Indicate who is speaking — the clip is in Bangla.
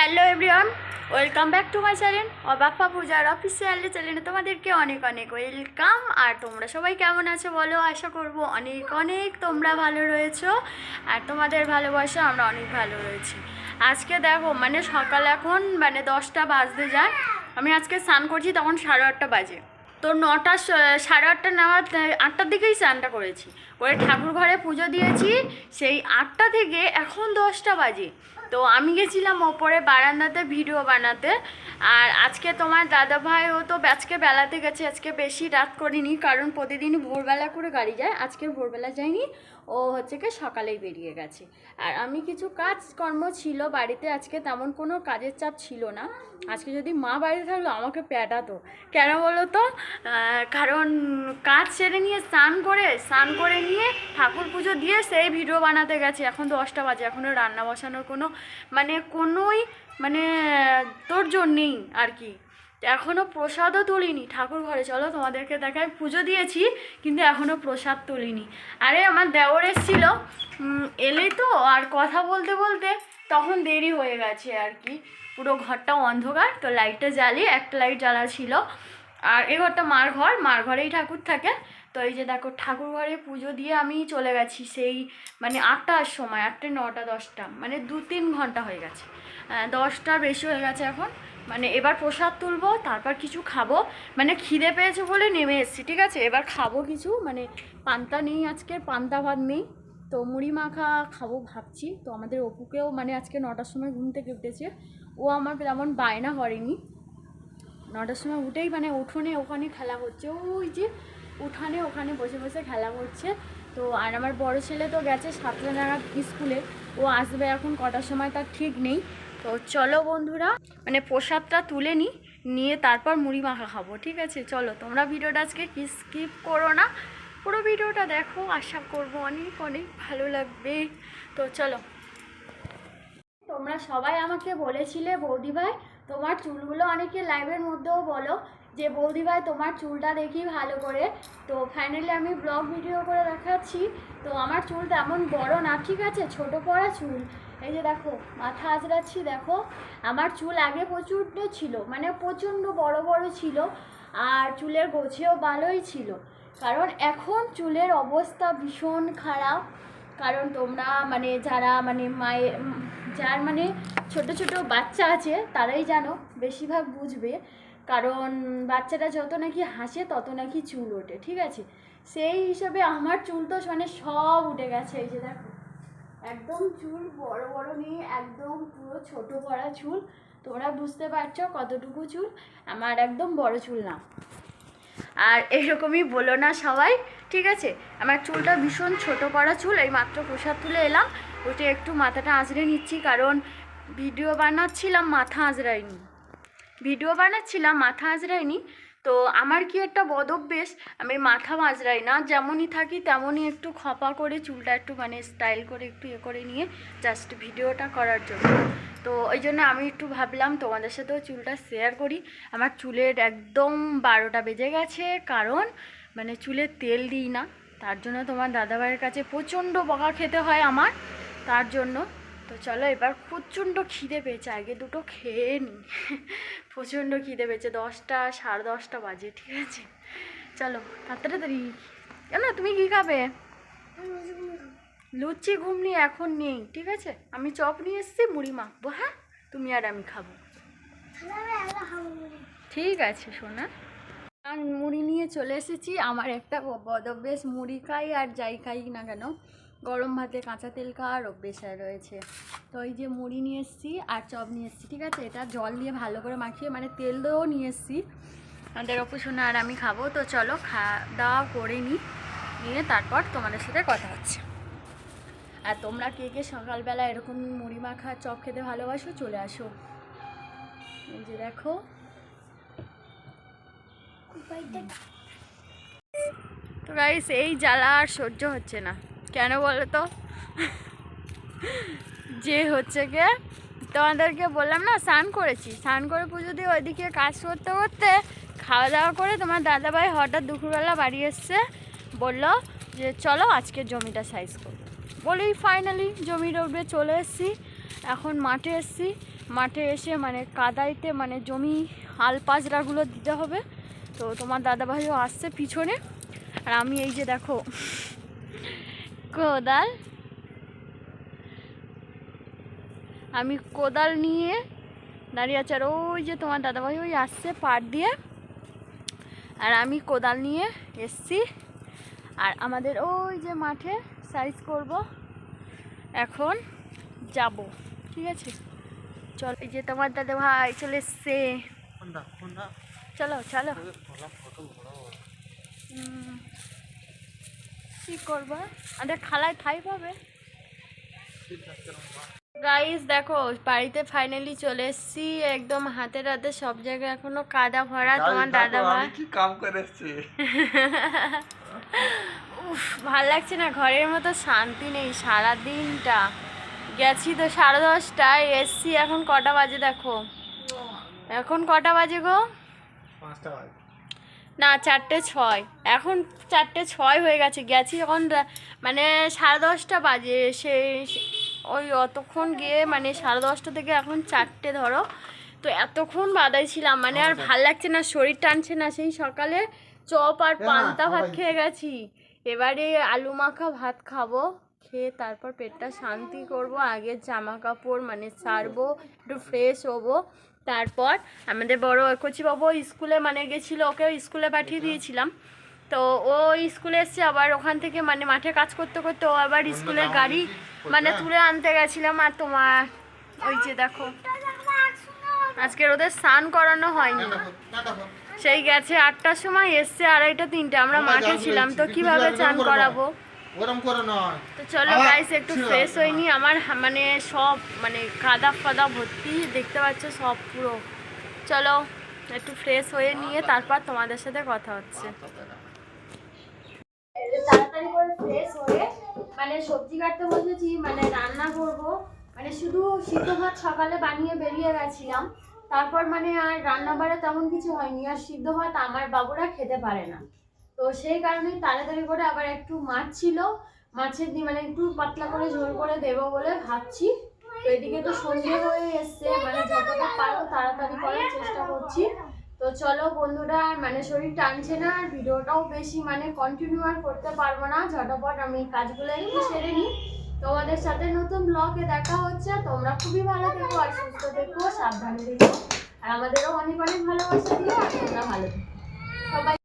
Speaker 1: Hello everyone, welcome back to my channel Bappa পূজার অফিসিয়াল চ্যানেলে তোমাদেরকে অনেক অনেক ওয়েলকাম। আর তোমরা সবাই কেমন আছো বলো? আশা করব অনেক অনেক তোমরা ভালো রয়েছো, আর তোমাদের ভালোবাসা আমরা অনেক ভালো রয়েছি। আজকে দেখো সকাল এখন 10টা বাজতে যায়। আমি আজকে স্নান করছি তখন 8:30 বাজে। তো 9টা 8:30 নাগাদ 8টার দিকেই স্নানটা করেছি, করে ঠাকুর ঘরে পুজো দিয়েছি। সেই 8টা থেকে এখন 10টা বাজে। তো আমি গেছিলাম ওপরে বারান্দাতে ভিডিও বানাতে। আর আজকে তোমার দাদাভাইও তো আজকে বেলাতে গেছে, আজকে বেশি রাত করিনি, কারণ প্রতিদিনই ভোরবেলা করে গাড়ি যায়। আজকে ভোরবেলা যায়নি, ও হচ্ছে কি সকালেই বেরিয়ে গেছে। আর আমি কিছু কাজকর্ম ছিল বাড়িতে, আজকে তেমন কোনো কাজের চাপ ছিল না। আজকে যদি মা বাড়িতে থাকলো আমাকে প্যাটাতো, কেন বলো তো? কারণ কাজ সেরে নিয়ে স্নান করে নিয়ে ঠাকুর পুজো দিয়ে সেই ভিডিও বানাতে গেছে। এখন 10টা বাজে, এখনও রান্না বসানোর কোনো কোনোই তোর জন্যেই আর কি। এখনও প্রসাদও তুলিনি ঠাকুর ঘরে। চলো তোমাদেরকে দেখায়, পুজো দিয়েছি কিন্তু এখনও প্রসাদ তুলিনি। আরে আমার দেওর এসেছিলো, এলেই তো আর কথা বলতে বলতে তখন দেরি হয়ে গেছে আর কি। পুরো ঘরটা অন্ধকার, তো লাইটটা জ্বালিয়ে একটা লাইট জ্বালা ছিল। আর এই ঘরটা মার ঘরেই ঠাকুর থাকে। তো এই যে দেখো ঠাকুর ঘরে পুজো দিয়ে আমি চলে গেছি সেই 8টার সময়, 8টে 9টা 10টা 2-3 ঘন্টা হয়ে গেছে। 10টার বেশি হয়ে গেছে এখন। এবার প্রসাদ তুলবো, তারপর কিছু খাবো। খিদে পেয়েছে বলে নেমে এসেছি, ঠিক আছে। এবার খাবো কিছু, পান্তা নেই আজকে, পান্তা ভাত নেই, তো মুড়ি মাখা খাবো ভাবছি। তো আমাদের অপুকেও আজকে 9টার সময় ঘুম থেকে উঠেছে। ও আমার তেমন বায়না করেনি, 9টার সময় উঠেই উঠোনে ওখানে খেলা করছে, ওই যে উঠানে ওখানে বসে বসে খেলা করছে। তো আর আমার বড় ছেলে তো গেছে 7টা নাগাদ স্কুলে, ও আসবে এখন কটার সময় তার ঠিক নেই। তো চলো বন্ধুরা, প্রসাদটা তুলে নিয়ে তারপর মুড়ি মাখা খাবো, ঠিক আছে। চলো তোমরা ভিডিওটা আজকে স্কিপ করো না, পুরো ভিডিওটা দেখো, আশা করবো অনেক অনেক ভালো লাগবে। তো চলো। তোমরা সবাই আমাকে বলেছিলে বৌদিভাই তোমার চুলগুলো, অনেকে লাইভের মধ্যেও বলো যে বৌদিভাই তোমার চুলটা দেখি ভালো করে। তো ফাইনালি আমি ব্লগ ভিডিও করে দেখাচ্ছি। তো আমার চুল তেমন বড় না, ঠিক আছে, ছোট পড়া চুল। এই যে দেখো মাথা আঁচড়াচ্ছি, দেখো আমার চুল আগে প্রচণ্ড ছিল, প্রচণ্ড বড় বড় ছিল, আর চুলের গোছেও ভালোই ছিল। কারণ এখন চুলের অবস্থা ভীষণ খারাপ। কারণ তোমরা যারা মায়ের যার ছোট ছোট বাচ্চা আছে তারাই জানো, বেশিরভাগ বুঝবে। কারণ বাচ্চাটা যত নাকি হাসে তত নাকি চুল ওঠে, ঠিক আছে। সেই হিসাবে আমার চুল তো সব উঠে গেছে। এই যে দেখো একদম চুল বড় বড় নেই, একদম পুরো ছোট পড়া চুল। তোমরা বুঝতে পারছো কতটুকু চুল, আমার একদম বড় চুল না। আর এরকমই বলো না সবাই, ঠিক আছে। আমার চুলটা ভীষণ ছোট করা চুল। এই মাত্র প্রসাদ তুলে এলাম, ওইটা একটু মাথাটা আঁচড়ে নিচ্ছি, কারণ ভিডিও বানাচ্ছিলাম মাথা আঁচড়াইনি। তো আমার কি একটা বদ অভ্যেস, আমি মাথা আঁচড়াই না, যেমনই থাকি তেমনই একটু খপা করে চুলটা একটু স্টাইল করে একটু করে নিয়ে জাস্ট ভিডিওটা করার জন্য। তো ওই জন্য আমি একটু ভাবলাম তোমাদের সাথেও চুলটা শেয়ার করি। আমার চুলের একদম 12টা বেজে গেছে, কারণ চুলে তেল দিই না, তার জন্য তোমার দাদাভাইয়ের কাছে প্রচণ্ড বকা খেতে হয় আমার, তার জন্য। তো চলো এবার প্রচণ্ড খিদে পেয়েছে, আগে দুটো খেয়ে নিই। প্রচণ্ড খিদে পেয়েছে, 10টা 10:30 বাজে, ঠিক আছে। চলো তাড়াতাড়ি। কেন তুমি কী খাবে? লুচি ঘুগনি এখন নেই, ঠিক আছে। আমি চপ নিয়ে এসেছি, মুড়ি মাখবো, হ্যাঁ তুমি আর আমি খাবো, ঠিক আছে সোনা। আর মুড়ি নিয়ে চলে এসেছি। আমার একটা বদভ্যাস, মুড়ি খাই আর যাই খাই না কেন গরম ভাতে কাঁচা তেল খাওয়ার অভ্যেস রয়েছে। তো এই যে মুড়ি নিয়ে এসেছি আর চপ নিয়ে এসেছি, ঠিক আছে। এটা জল দিয়ে ভালো করে মাখিয়ে তেল দিয়েও নিয়ে এসেছি, আমাদের অপু সোনা আর আমি খাবো। তো চলো দাওয়া করে নিয়ে তারপর তোমাদের সাথে কথা হচ্ছে। আর তোমরা কে কে সকালবেলা এরকম মুড়ি মাখা চপ খেতে ভালোবাসো, চলে আসো। এই যে দেখো তো গাইস, এই জ্বালা আর সহ্য হচ্ছে না, কেন বলো তো? যে হচ্ছে গে তোমাদেরকে বললাম না, স্নান করে পুজো দিয়ে ওইদিকে কাজ করতে করতে খাওয়া দাওয়া করে তোমার দাদাভাই হঠাৎ দুপুরবেলা বাড়ি এসছে, বললো যে চলো আজকে জমিটা সাইজ করবো। বলেই ফাইনালি জমির উপরে চলে এসেছি। এখন মাঠে এসেছি, মাঠে এসে মানে কাদাইতে মানে জমি হাল পাজরাগুলো দিতে হবে। তো তোমার দাদাভাইও আসছে পিছনে, আর আমি এই যে দেখো কোদাল, আমি কোদাল নিয়ে দাঁড়িয়ে আছি, আর ওই যে তোমার দাদাভাই ওই আসছে পাট দিয়ে, আর আমি কোদাল নিয়ে এসছি। আর আমাদের ওই যে মাঠে সাইজ করব, এখন যাব, ঠিক আছে? চলো, এই যে তোমার দাদাভাই চলে এসছে, চলো চলো। কি করবো, আমাদের খালায় ঠাই পাবে। গাইস দেখো বাড়িতে ফাইনালি চলে এসেছি, একদম হাতে হাতে সব জায়গায় এখনো কাদা ভরা। তোমার দাদা ভাই
Speaker 2: কি কাম করে এসেছে।
Speaker 1: উফ, ভাল লাগছে না, ঘরের মতো শান্তি নেই। সারা দিনটা গেছি তো 10:30টায়, এসছি এখন কটা বাজে দেখো, এখন কটা বাজে গো?
Speaker 2: 5টা বাজে
Speaker 1: না, 4:06, এখন 4:06 হয়ে গেছে। গেছি যখন মানে 10:30টা বাজে, সে ওই অতক্ষণ গিয়ে মানে 10:30টা থেকে এখন 4টে ধরো, তো এতক্ষণ বাদাই ছিলাম, মানে আর ভাল লাগছে না, শরীর টানছে না। সেই সকালে চপ আর পান্তা ভাত খেয়ে গেছি, এবারে আলু মাখা ভাত খাবো, খেয়ে তারপর পেটটা শান্তি করব। আগে জামা কাপড় মানে ছাড়বো, একটু ফ্রেশ হবো, তারপর আমাদের বড় কচিবাবু স্কুলে মানে গেছিলো, ওকেও স্কুলে পাঠিয়ে দিয়েছিলাম। তো ও স্কুলে এসছে, আবার ওখান থেকে মানে মাঠে কাজ করতে করতে ও আবার স্কুলের গাড়ি মানে তুলে আনতে গেছিলাম। আর তোমার ওই যে দেখো আজকে ওদের স্নান করানো হয়নি, সেই গেছে 8টার সময়, এসছে 2:30 3টে, আমরা মাঠে ছিলাম, তো কিভাবে স্নান করাবো? তো চলো গাইস একটু ফ্রেশ হয়নি, আমার মানে সব মানে কাদা ফাদা ভর্তি, দেখতে পাচ্ছ সব পুরো। চলো একটু ফ্রেশ হয়ে নিয়ে তারপর তোমাদের সাথে কথা হচ্ছে। তাড়াতাড়ি করে ফ্রেশ হয়ে মানে সবজি কাটতে বসেছি, মানে রান্না করব, মানে শুধু সিদ্ধ ভাত সকালে বানিয়ে বেরিয়ে গেছিলাম, তারপর মানে আর রান্না বাড়া তেমন কিছু হয়নি। আর সিদ্ধ ভাত আমার বাবুরা খেতে পারে না, তো সেই কারণে তাড়াতাড়ি করে আবার একটু মাছ ছিল, মাছের দিয়ে মানে একটু পাতলা করে ঝোল করে দেবো বলে ভাবছি। তো এদিকে তো সন্ধে হয়ে এসছে, মানে যতটা পারবো তাড়াতাড়ি করার চেষ্টা করছি। তো চলো বন্ধুরা, মানে শরীর টানছে না, আর ভিডিওটাও বেশি মানে কন্টিনিউ আর করতে পারবো না, ঝটপট আমি কাজগুলো একটু সেরে নিই। তোমাদের সাথে নতুন ব্লগে দেখা হচ্ছে, তোমরা খুবই ভালো থেকো আর সুস্থ থেকো, সাবধানে থেকো, আর আমাদেরও অনেক অনেক ভালোবাসা দিও, আর তোমরা ভালো থেকো সবাই।